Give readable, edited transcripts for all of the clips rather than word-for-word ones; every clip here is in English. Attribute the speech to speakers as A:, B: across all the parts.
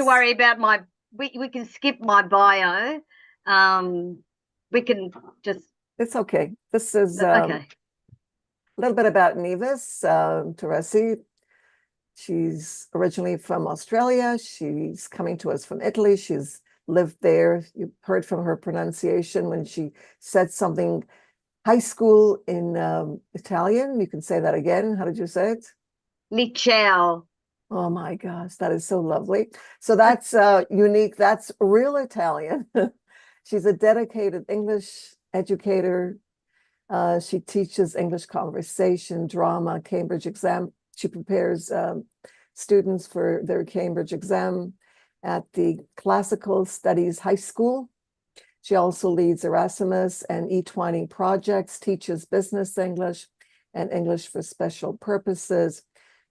A: to worry about my, we can skip my bio. We can just,
B: It's okay. This is
A: okay.
B: a little bit about Nives, Torresi. She's originally from Australia. She's coming to us from Italy. She's lived there. You heard from her pronunciation when she said something high school in Italian. You can say that again. How did you say it?
A: Liceo.
B: Oh my gosh, that is so lovely. So that's unique. That's real Italian. She's a dedicated English educator. She teaches English conversation, drama, Cambridge exam. She prepares students for their Cambridge exam at the Classical Studies High School. She also leads Erasmus and e-twining projects, teaches business English and English for special purposes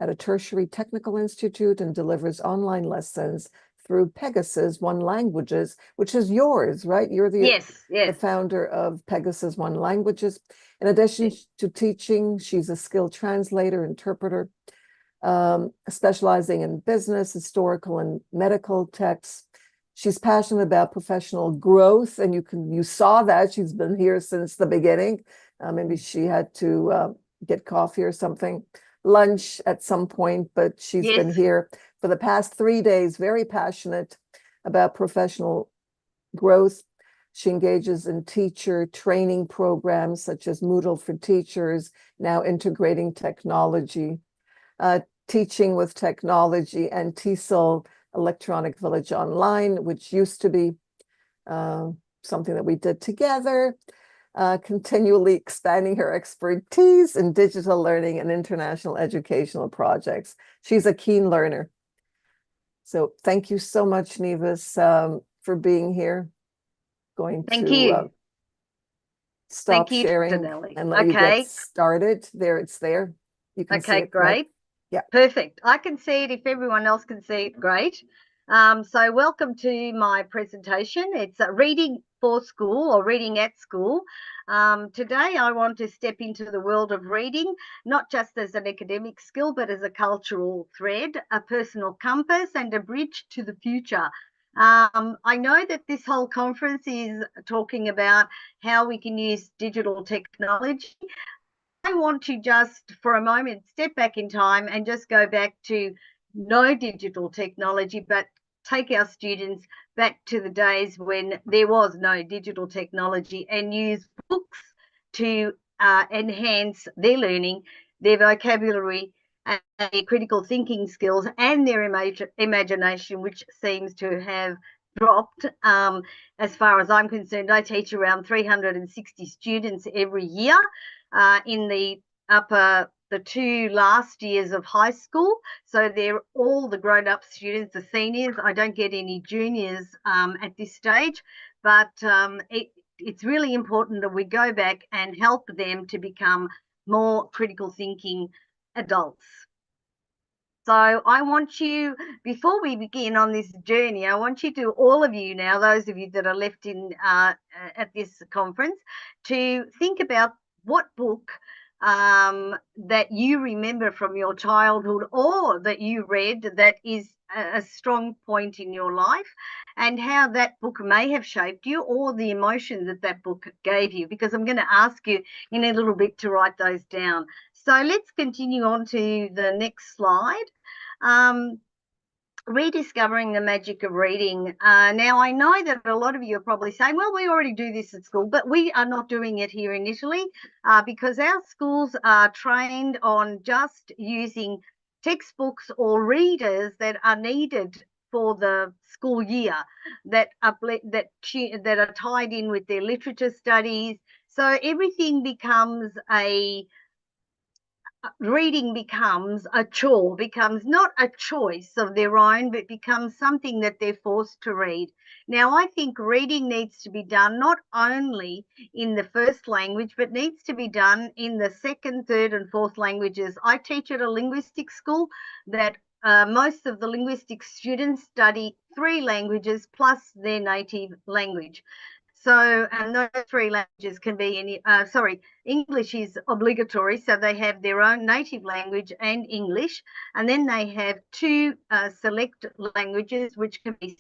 B: at a tertiary technical institute, and delivers online lessons through Pegasus One Languages, which is yours, right? You're the founder of Pegasus One Languages. In addition to teaching, she's a skilled translator, interpreter, specializing in business, historical, and medical texts. She's passionate about professional growth, and you saw that she's been here since the beginning. Maybe she had to get coffee or something, lunch at some point, but she's been here for the past 3 days, very passionate about professional growth. She engages in teacher training programs such as Moodle for Teachers, now integrating technology, teaching with technology, and TESOL Electronic Village Online, which used to be something that we did together, continually expanding her expertise in digital learning and international educational projects. She's a keen learner. So thank you so much, Nives, for being here. Going to stop sharing and let you get started. There, it's there. You can see it.
A: Great.
B: Yeah.
A: Perfect. I can see it. If everyone else can see it, great. So welcome to my presentation. It's reading for school or reading at school. Today I want to step into the world of reading, not just as an academic skill, but as a cultural thread, a personal compass, and a bridge to the future. I know that this whole conference is talking about how we can use digital technology. I want to just for a moment step back in time and just go back to no digital technology, but take our students back to the days when there was no digital technology, and use books to enhance their learning, their vocabulary, and their critical thinking skills, and their imagination, which seems to have dropped. As far as I'm concerned, I teach around 360 students every year in the two last years of high school. So they're all the grown-up students, the seniors. I don't get any juniors at this stage, but it's really important that we go back and help them to become more critical thinking adults. So I want you, before we begin on this journey, I want you to, all of you now, those of you that are left in at this conference, to think about what book that you remember from your childhood, or that you read, that is a strong point in your life, and how that book may have shaped you, or the emotion that that book gave you, because I'm going to ask you in a little bit to write those down. So let's continue on to the next slide. Rediscovering the magic of reading. Now, I know that a lot of you are probably saying, well, we already do this at school, but we are not doing it here in Italy because our schools are trained on just using textbooks or readers that are needed for the school year, that are tied in with their literature studies. So everything becomes reading becomes a chore, becomes not a choice of their own, but becomes something that they're forced to read. Now, I think reading needs to be done not only in the first language, but needs to be done in the second, third, and fourth languages. I teach at a linguistic school that most of the linguistic students study 3 languages plus their native language. So, and those three languages can be English is obligatory. So they have their own native language and English. And then they have two select languages, which can be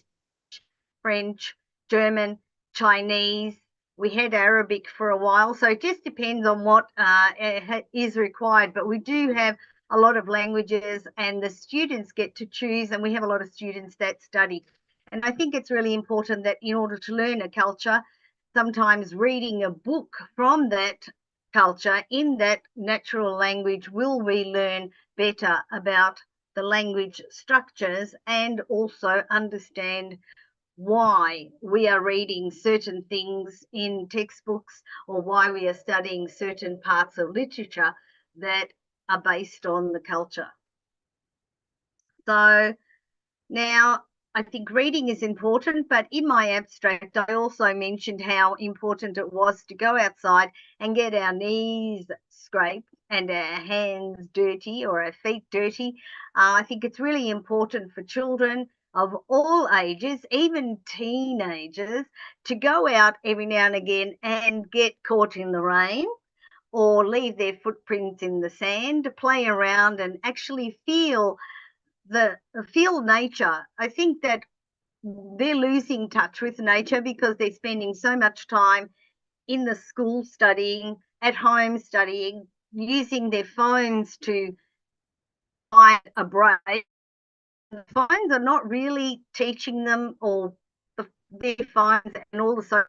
A: French, German, Chinese. We had Arabic for a while. So it just depends on what is required. But we do have a lot of languages, and the students get to choose. And we have a lot of students that study. And I think it's really important that in order to learn a culture, sometimes reading a book from that culture in that natural language will we learn better about the language structures and also understand why we are reading certain things in textbooks or why we are studying certain parts of literature that are based on the culture. So now, I think reading is important, but in my abstract, I also mentioned how important it was to go outside and get our knees scraped and our hands dirty or our feet dirty. I think it's really important for children of all ages, even teenagers, to go out every now and again and get caught in the rain or leave their footprints in the sand, to play around and actually feel nature. I think that they're losing touch with nature because they're spending so much time in the school studying, at home studying, using their phones to find a break. The phones are not really teaching them, or their phones and all the social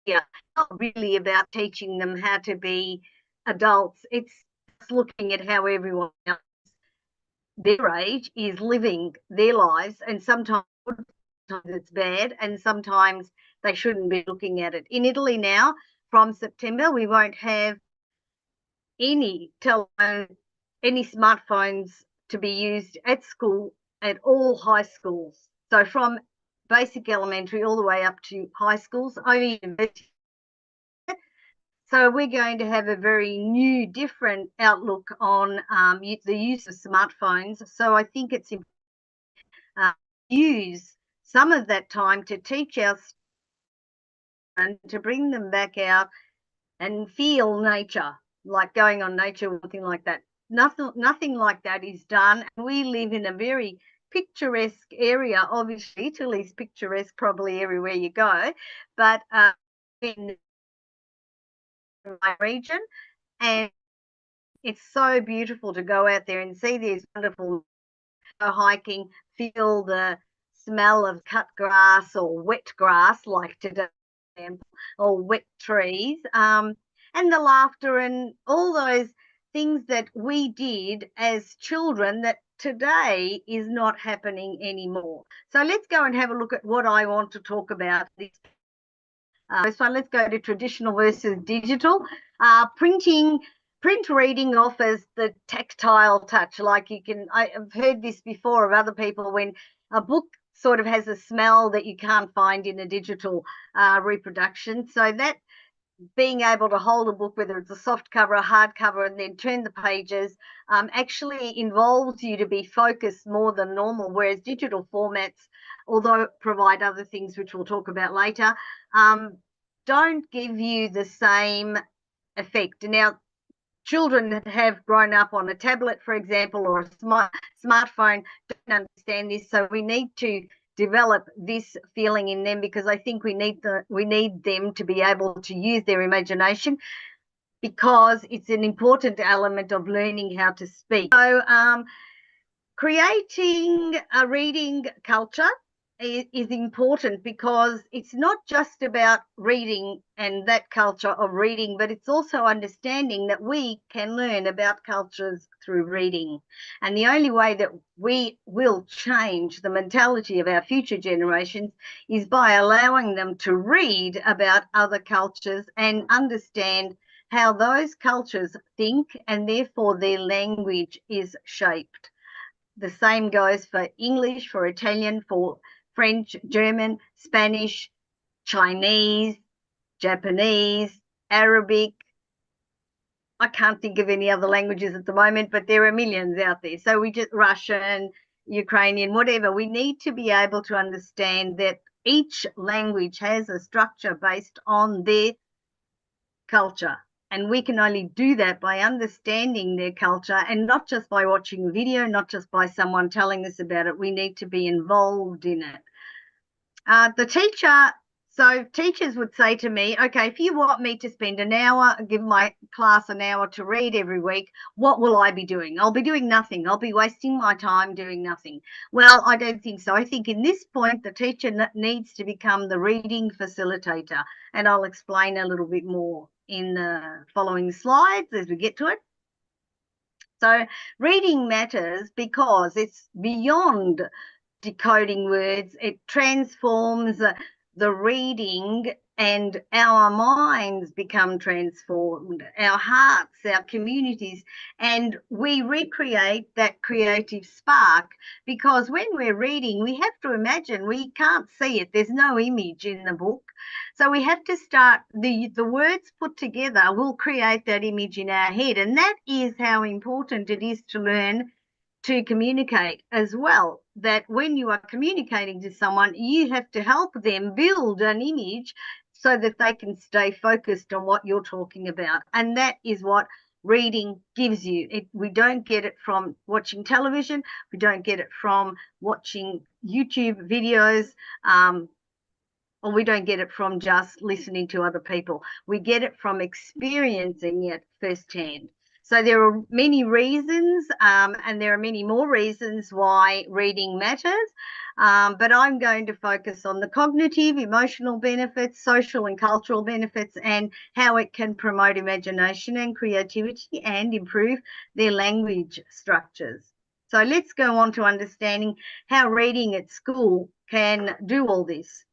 A: media, not really about teaching them how to be adults. It's just looking at how everyone else their age is living their lives, and sometimes it's bad and sometimes they shouldn't be looking at it. In Italy now, from September, we won't have any smartphones to be used at school at all high schools. So from basic elementary all the way up to high schools, only university. So we're going to have a very new, different outlook on the use of smartphones. So I think it's important use some of that time to teach our students, to bring them back out and feel nature, like going on nature or something like that. Nothing like that is done. And we live in a very picturesque area. Obviously, Italy's picturesque probably everywhere you go, but in my region, and it's so beautiful to go out there and see these wonderful hiking, feel the smell of cut grass or wet grass like today, or wet trees, and the laughter and all those things that we did as children that today is not happening anymore. So let's go and have a look at what I want to talk about this. So let's go to traditional versus digital. Print reading offers the tactile touch. Like I've heard this before of other people, when a book sort of has a smell that you can't find in a digital reproduction. So that being able to hold a book, whether it's a soft cover, a hard cover, and then turn the pages, actually involves you to be focused more than normal, whereas digital formats, although provide other things which we'll talk about later, don't give you the same effect. Now, children that have grown up on a tablet, for example, or a smartphone don't understand this. So we need to develop this feeling in them, because I think we need them to be able to use their imagination, because it's an important element of learning how to speak. So creating a reading culture is important, because it's not just about reading and that culture of reading, but it's also understanding that we can learn about cultures through reading. And the only way that we will change the mentality of our future generations is by allowing them to read about other cultures and understand how those cultures think, and therefore their language is shaped. The same goes for English, for Italian, for French, German, Spanish, Chinese, Japanese, Arabic. I can't think of any other languages at the moment, but there are millions out there. So Russian, Ukrainian, whatever. We need to be able to understand that each language has a structure based on their culture. And we can only do that by understanding their culture, and not just by watching a video, not just by someone telling us about it. We need to be involved in it. So teachers would say to me, okay, if you want me to spend an hour, give my class an hour to read every week, what will I be doing? I'll be doing nothing. I'll be wasting my time doing nothing. Well, I don't think so. I think in this point, the teacher needs to become the reading facilitator, and I'll explain a little bit more in the following slides as we get to it. So reading matters because it's beyond decoding words. It transforms the reading, and our minds become transformed, our hearts, our communities, and we recreate that creative spark. Because when we're reading, we have to imagine. We can't see it. There's no image in the book. So we have to start, the words put together will create that image in our head. And that is how important it is to learn to communicate as well, that when you are communicating to someone, you have to help them build an image so that they can stay focused on what you're talking about. And that is what reading gives you. We don't get it from watching television. We don't get it from watching YouTube videos, or we don't get it from just listening to other people. We get it from experiencing it firsthand. So there are many reasons, and there are many more reasons why reading matters, but I'm going to focus on the cognitive, emotional benefits, social and cultural benefits, and how it can promote imagination and creativity and improve their language structures. So let's go on to understanding how reading at school can do all this.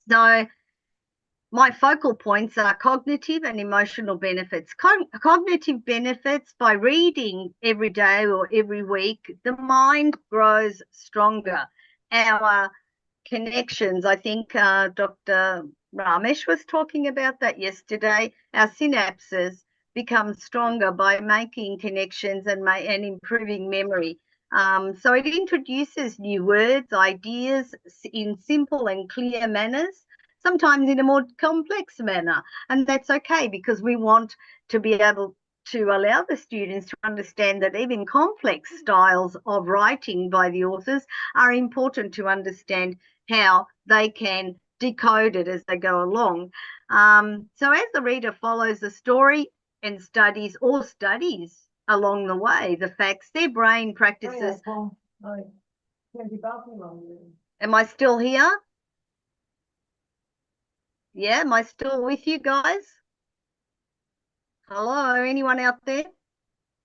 A: So my focal points are cognitive and emotional benefits. Cognitive benefits: by reading every day or every week, the mind grows stronger. Our connections, I think Dr. Ramesh was talking about that yesterday, our synapses become stronger by making connections and improving memory. So it introduces new words, ideas in simple and clear manners, sometimes in a more complex manner. And that's okay, because we want to be able to allow the students to understand that even complex styles of writing by the authors are important to understand how they can decode it as they go along. So as the reader follows the story and studies along the way the facts, their brain practices. Am I still here? Yeah, am I still with you guys? Hello, anyone out there?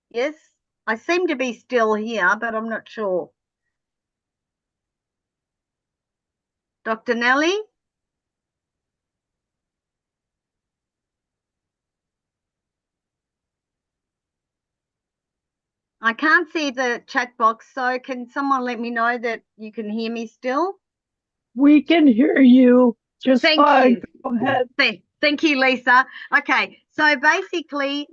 A: Yes, I seem to be still here, but I'm not sure. Dr. Nellie? I can't see the chat box, so can someone let me know that you can hear me still?
C: We can hear you just
A: Thank
C: fine.
A: you.
C: Go ahead.
A: Thank you, Lisa. Okay, so basically,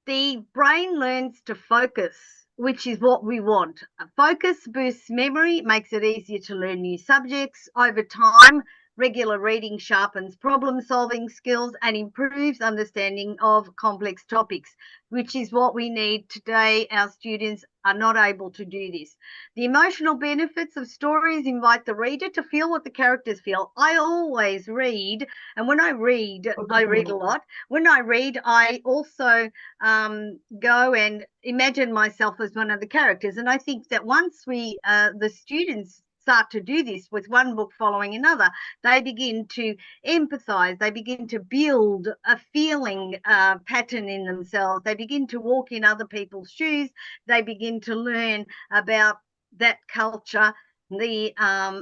A: the brain learns to focus, which is what we want. Focus boosts memory, makes it easier to learn new subjects. Over time, regular reading sharpens problem-solving skills and improves understanding of complex topics, which is what we need today. Our students are not able to do this. The emotional benefits of stories invite the reader to feel what the characters feel. I always read, and when I read a lot. When I read, I also go and imagine myself as one of the characters. And I think that once the students start to do this with one book following another, they begin to empathize, they begin to build a feeling pattern in themselves, they begin to walk in other people's shoes, they begin to learn about that culture, the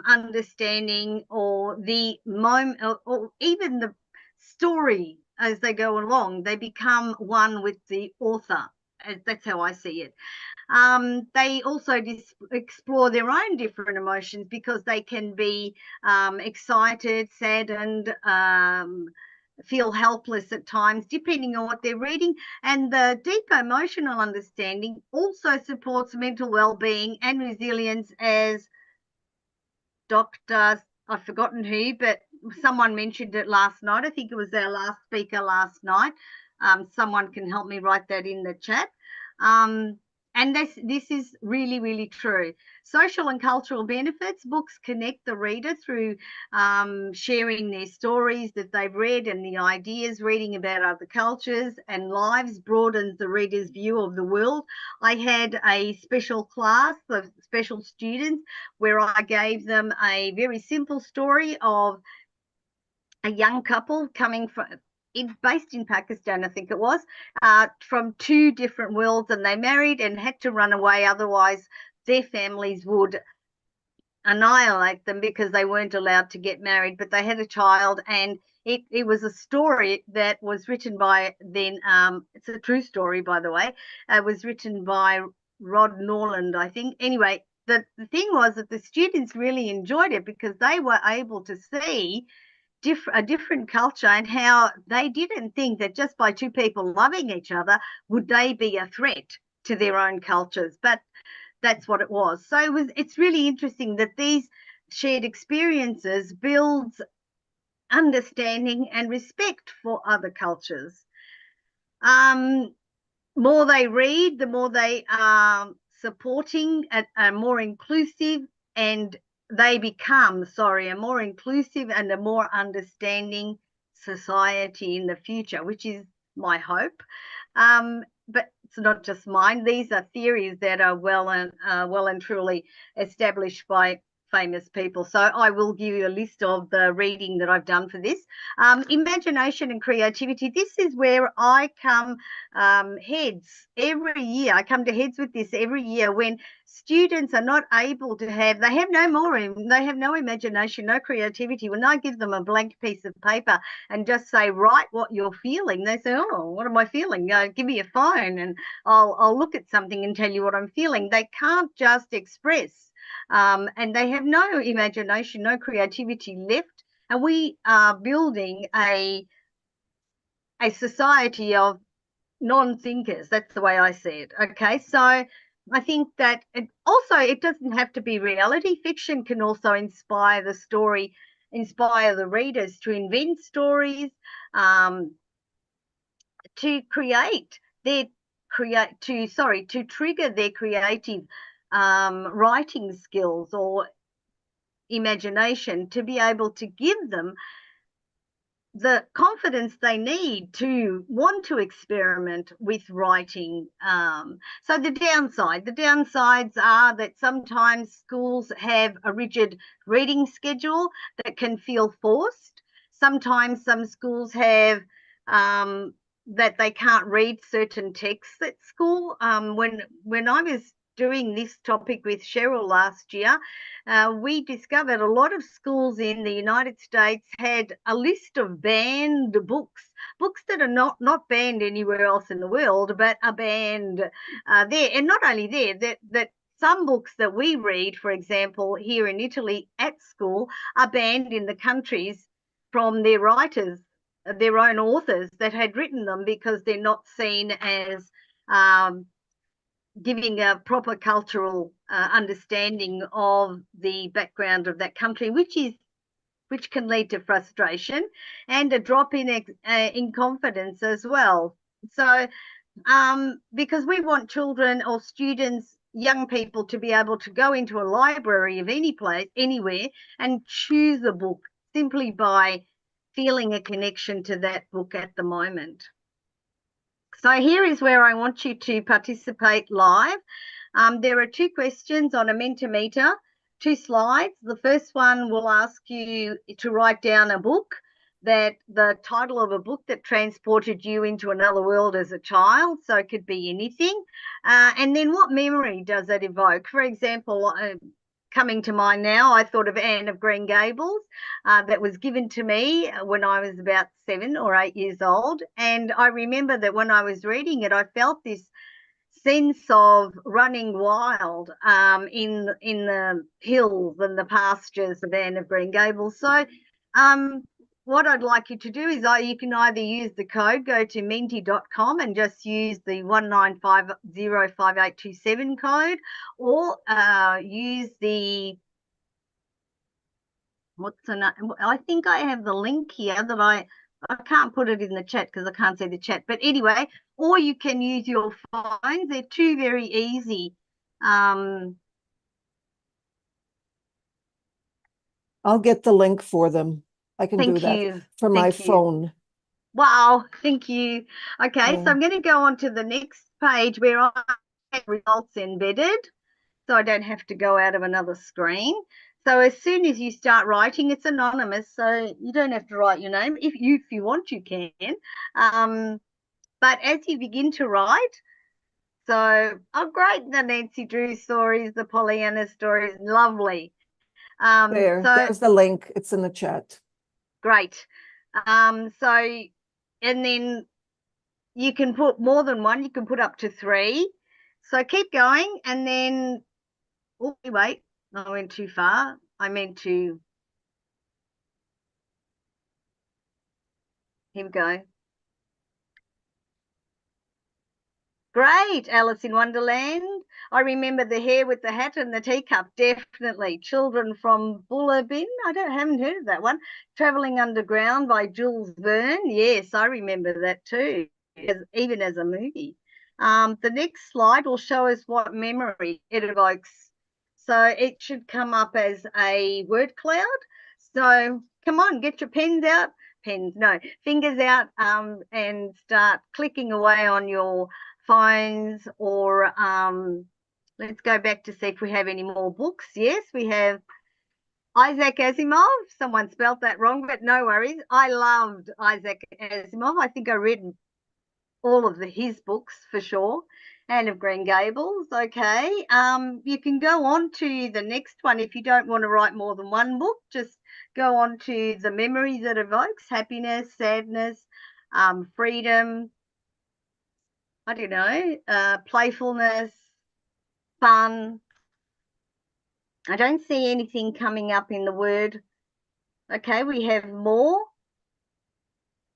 A: understanding, or the moment, or even the story as they go along. They become one with the author. That's how I see it. They also explore their own different emotions, because they can be excited, saddened, feel helpless at times, depending on what they're reading. And the deep emotional understanding also supports mental well-being and resilience, as Dr. I've forgotten who, but someone mentioned it last night. I think it was our last speaker last night. Someone can help me write that in the chat. And this is really, really true. Social and cultural benefits. Books connect the reader through sharing their stories that they've read and the ideas, reading about other cultures and lives broadens the reader's view of the world. I had a special class of special students where I gave them a very simple story of a young couple coming from based in Pakistan, I think it was, from two different worlds, and they married and had to run away, otherwise their families would annihilate them because they weren't allowed to get married. But they had a child, and it was a story that was written by then, it's a true story, by the way. It was written by Rod Norland, I think. Anyway, the thing was that the students really enjoyed it because they were able to see a different culture and how they didn't think that just by two people loving each other would they be a threat to their own cultures, but that's what it was. So it's really interesting that these shared experiences builds understanding and respect for other cultures. More they read, the more they are supporting a more inclusive, and they become, a more inclusive and a more understanding society in the future, which is my hope. But it's not just mine. These are theories that are well and truly established by famous people. So I will give you a list of the reading that I've done for this. Imagination and creativity. This is where I come heads every year. I come to heads with this every year when students are not able to they have no imagination, no creativity. When I give them a blank piece of paper and just say, write what you're feeling, they say, oh, what am I feeling? Give me a phone and I'll look at something and tell you what I'm feeling. They can't just express. And they have no imagination, no creativity left. And we are building a society of non-thinkers. That's the way I see it. Okay, so I think that it doesn't have to be reality. Fiction can also inspire the readers to invent stories, to trigger their creative writing skills or imagination, to be able to give them the confidence they need to want to experiment with writing. So the downsides are that sometimes schools have a rigid reading schedule that can feel forced. Sometimes some schools have that they can't read certain texts at school. When I was doing this topic with Cheryl last year, we discovered a lot of schools in the United States had a list of banned books that are not banned anywhere else in the world, but are banned there. And not only there, that some books that we read, for example, here in Italy at school, are banned in the countries from their writers, their own authors that had written them, because they're not seen as giving a proper cultural understanding of the background of that country, which can lead to frustration and a drop in confidence as well. So because we want children or students, young people, to be able to go into a library of any place, anywhere, and choose a book simply by feeling a connection to that book at the moment. So here is where I want you to participate live. There are two questions on a Mentimeter, 2 slides. The first one will ask you to write down a book, the title of a book that transported you into another world as a child. So it could be anything. And then what memory does it evoke? For example, coming to mind now, I thought of Anne of Green Gables, that was given to me when I was about 7 or 8 years old. And I remember that when I was reading it, I felt this sense of running wild in the hills and the pastures of Anne of Green Gables. So what I'd like you to do is you can either use the code, go to menti.com and just use the 1950587 code, or use the what's the name? I think I have the link here that I can't put it in the chat because I can't see the chat. But anyway, or you can use your phones. They're two very easy.
B: I'll get the link for them. I can do
A: Thank
B: that
A: you.
B: from my
A: Thank you.
B: phone.
A: Wow, thank you. Okay,
B: Yeah.
A: so I'm going to go on to the next page where I have results embedded, so I don't have to go out of another screen. So as soon as you start writing, it's anonymous, so you don't have to write your name. If you want, you can. But as you begin to write, so oh great, the Nancy Drew stories, the Pollyanna stories, lovely.
B: There's the link. It's in the chat.
A: Great. So and then you can put more than one, you can put up to 3. So keep going, and then oh wait, I went too far. I meant to, here we go. Great, Alice in Wonderland. I remember the hare with the hat and the teacup, definitely. Children from Bullabin, haven't heard of that one. Travelling Underground by Jules Verne. Yes, I remember that too, even as a movie. The next slide will show us what memory it evokes. So it should come up as a word cloud. So come on, get your fingers out, and start clicking away on your phones, or let's go back to see if we have any more books. Yes, we have Isaac Asimov. Someone spelt that wrong, but no worries. I loved Isaac Asimov. I think I read all of his books for sure. Anne of Green Gables. Okay. You can go on to the next one if you don't want to write more than one book. Just go on to the memories it evokes: happiness, sadness, freedom, I don't know, playfulness, fun. I don't see anything coming up in the word. Okay, we have more.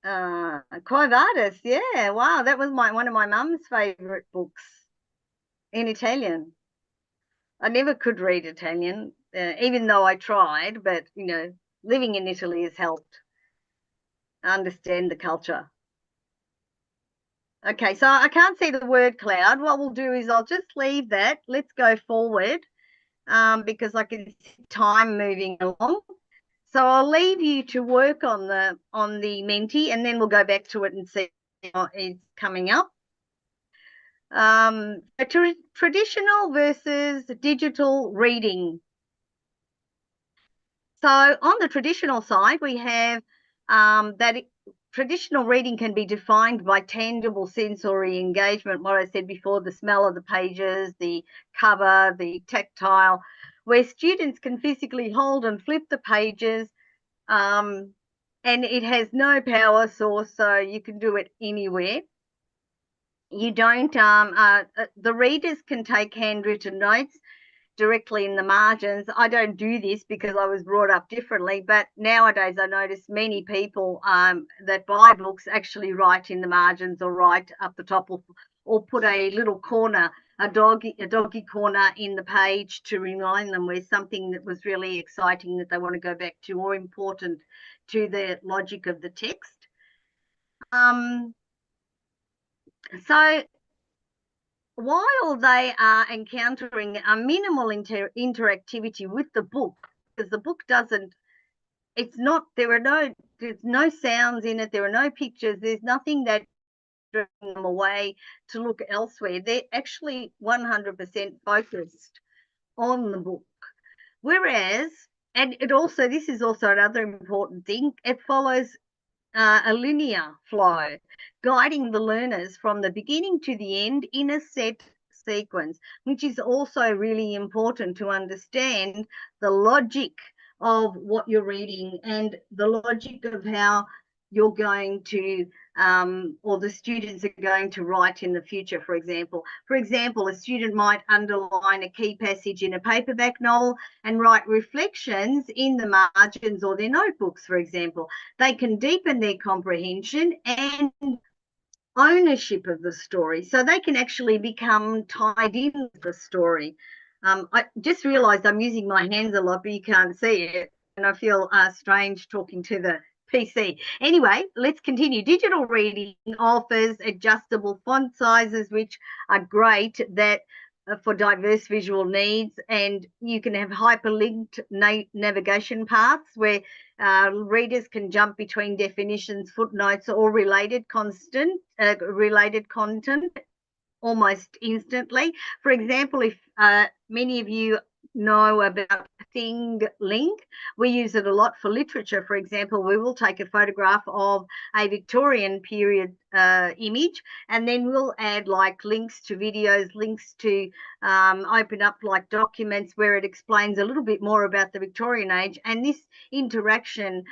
A: Quo Vadis, yeah, wow, that was one of my mum's favourite books in Italian. I never could read Italian, even though I tried, but, living in Italy has helped understand the culture. Okay, so I can't see the word cloud. What we'll do is I'll just leave that. Let's go forward. Because I can see time moving along. So I'll leave you to work on the Menti, and then we'll go back to it and see how it's coming up. Traditional versus digital reading. So on the traditional side, we have that traditional reading can be defined by tangible sensory engagement. What I said before, the smell of the pages, the cover, the tactile, where students can physically hold and flip the pages, and it has no power source, so you can do it anywhere. You don't, the readers can take handwritten notes directly in the margins. I don't do this because I was brought up differently, but nowadays I notice many people that buy books actually write in the margins or write up the top, or put a little corner, a doggy corner in the page to remind them with something that was really exciting that they want to go back to, or important to the logic of the text. So while they are encountering a minimal interactivity with the book, because the book doesn't, it's not, there's no sounds in it, there are no pictures, there's nothing that draws them away to look elsewhere. They're actually 100% focused on the book. Whereas, and this is also another important thing, it follows a linear flow, guiding the learners from the beginning to the end in a set sequence, which is also really important to understand the logic of what you're reading and the logic of how you're going to, or the students are going to write in the future, for example. For example, a student might underline a key passage in a paperback novel and write reflections in the margins or their notebooks, for example. They can deepen their comprehension and ownership of the story, so they can actually become tied in with the story. I just realised I'm using my hands a lot, but you can't see it. I feel strange talking to the PC. Anyway, let's continue. Digital reading offers adjustable font sizes, which are great that for diverse visual needs, and you can have hyperlinked navigation paths where readers can jump between definitions, footnotes, or related content almost instantly. For example, if many of you know about Thing Link, we use it a lot for literature. For example, we will take a photograph of a Victorian period image, and then we'll add like links to videos, links to open up like documents where it explains a little bit more about the Victorian age. And this interaction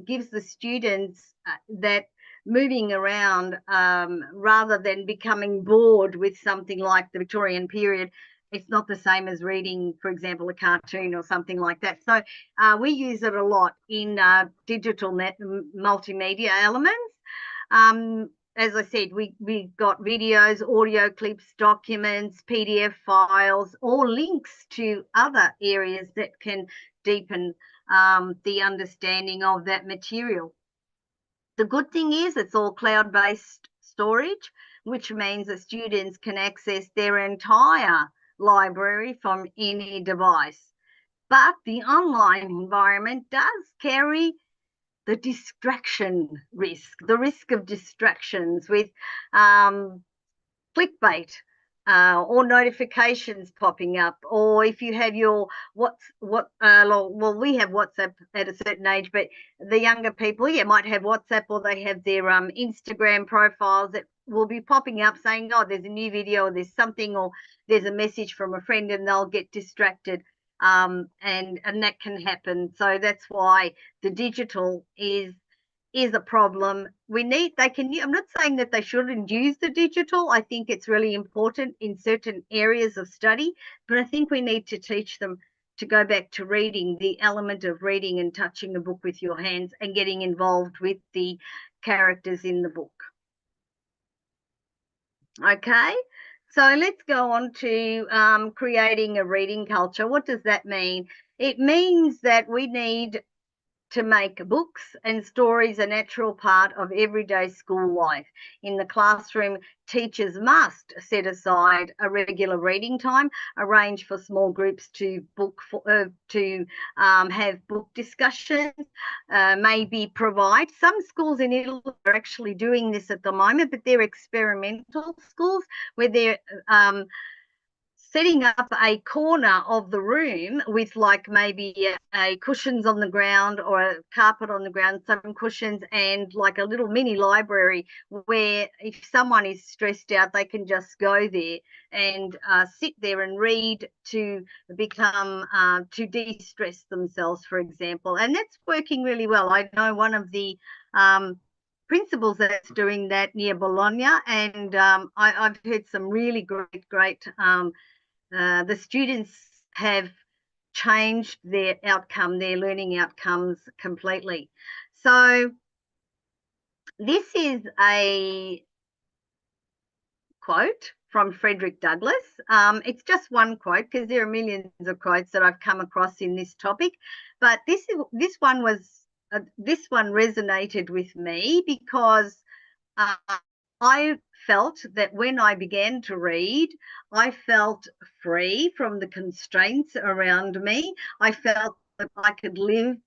A: gives the students that moving around rather than becoming bored with something like the Victorian period. It's not the same as reading, for example, a cartoon or something like that. So we use it a lot in digital multimedia elements. As I said, we got videos, audio clips, documents, PDF files, or links to other areas that can deepen the understanding of that material. The good thing is it's all cloud-based storage, which means that students can access their entire library from any device. But the online environment does carry the distraction risk, the risk of distractions with clickbait or notifications popping up, or if you have your well, we have WhatsApp at a certain age, but the younger people, might have WhatsApp, or they have their Instagram profiles that will be popping up saying, oh, there's a new video, or there's something, or there's a message from a friend, and they'll get distracted, and that can happen. So that's why the digital is a problem. I'm not saying that they shouldn't use the digital. I think it's really important in certain areas of study, but I think we need to teach them to go back to reading, the element of reading and touching a book with your hands and getting involved with the characters in the book. Okay, so let's go on to creating a reading culture. What does that mean? It means that we need to make books and stories a natural part of everyday school life. In the classroom, teachers must set aside a regular reading time, arrange for small groups to have book discussions, maybe provide. Some schools in Italy are actually doing this at the moment, but they're experimental schools where they're setting up a corner of the room with like maybe a cushions on the ground or a carpet on the ground, some cushions, and like a little mini library where if someone is stressed out, they can just go there and sit there and read to become to de-stress themselves, for example. And that's working really well. I know one of the principals that's doing that near Bologna, and I've heard some really great the students have changed their learning outcomes completely. So this is a quote from Frederick Douglas. It's just one quote because there are millions of quotes that I've come across in this topic, but this one resonated with me because I felt that when I began to read, I felt free from the constraints around me. I felt that I could live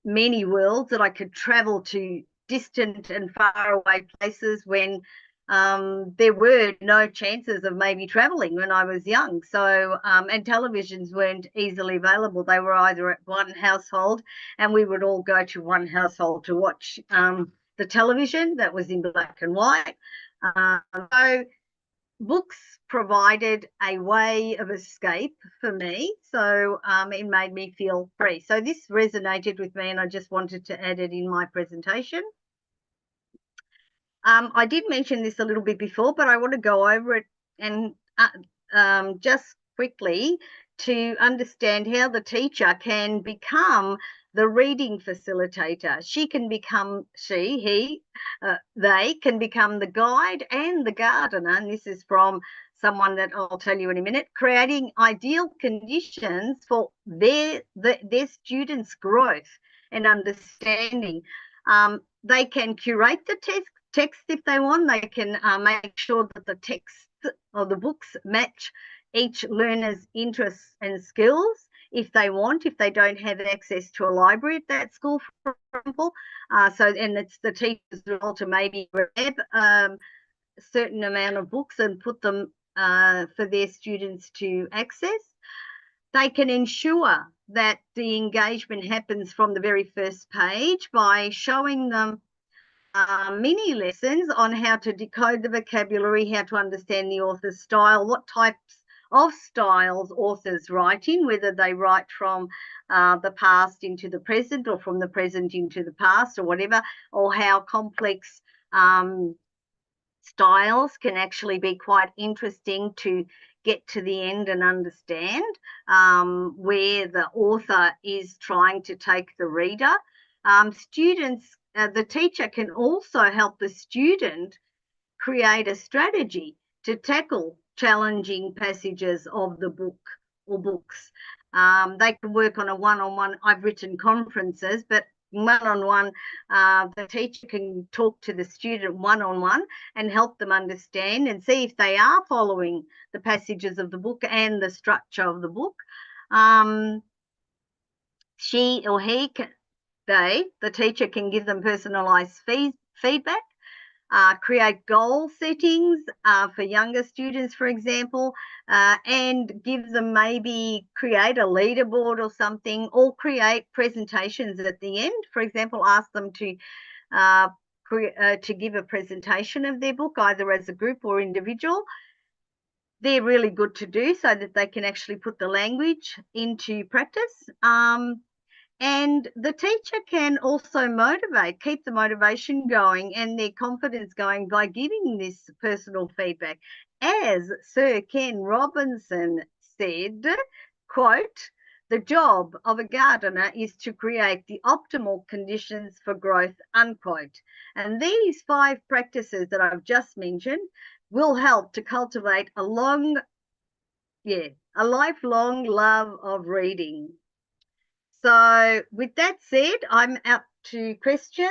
A: many worlds, that I could travel to distant and far away places when there were no chances of maybe traveling when I was young. So, and televisions weren't easily available. They were either at one household, and we would all go to one household to watch the television that was in black and white. So books provided a way of escape for me. So it made me feel free. So this resonated with me, and I just wanted to add it in my presentation. I did mention this a little bit before, but I want to go over it and just quickly to understand how the teacher can become the reading facilitator. They can become the guide and the gardener. And this is from someone that I'll tell you in a minute, creating ideal conditions for their students' growth and understanding. They can curate the text if they want. They can make sure that the text or the books match each learner's interests and skills if they want, if they don't have access to a library at that school, for example. And it's the teacher's role to maybe grab a certain amount of books and put them for their students to access. They can ensure that the engagement happens from the very first page by showing them mini lessons on how to decode the vocabulary, how to understand the author's style, what types of styles authors write in, whether they write from the past into the present or from the present into the past or whatever, or how complex styles can actually be quite interesting to get to the end and understand where the author is trying to take the reader. The teacher can also help the student create a strategy to tackle challenging passages of the book or books. They can work on a one-on-one. I've written conferences, but one-on-one, the teacher can talk to the student one-on-one and help them understand and see if they are following the passages of the book and the structure of the book. She or he, the teacher can give them personalised feedback, create goal settings for younger students, for example, and give them maybe create a leaderboard or something, or create presentations at the end. For example, ask them to give a presentation of their book, either as a group or individual. They're really good to do so that they can actually put the language into practice. And the teacher can also keep the motivation going and their confidence going by giving this personal feedback. As Sir Ken Robinson said, quote, "The job of a gardener is to create the optimal conditions for growth," unquote. And these 5 practices that I've just mentioned will help to cultivate a lifelong love of reading. So with that said, I'm up to questions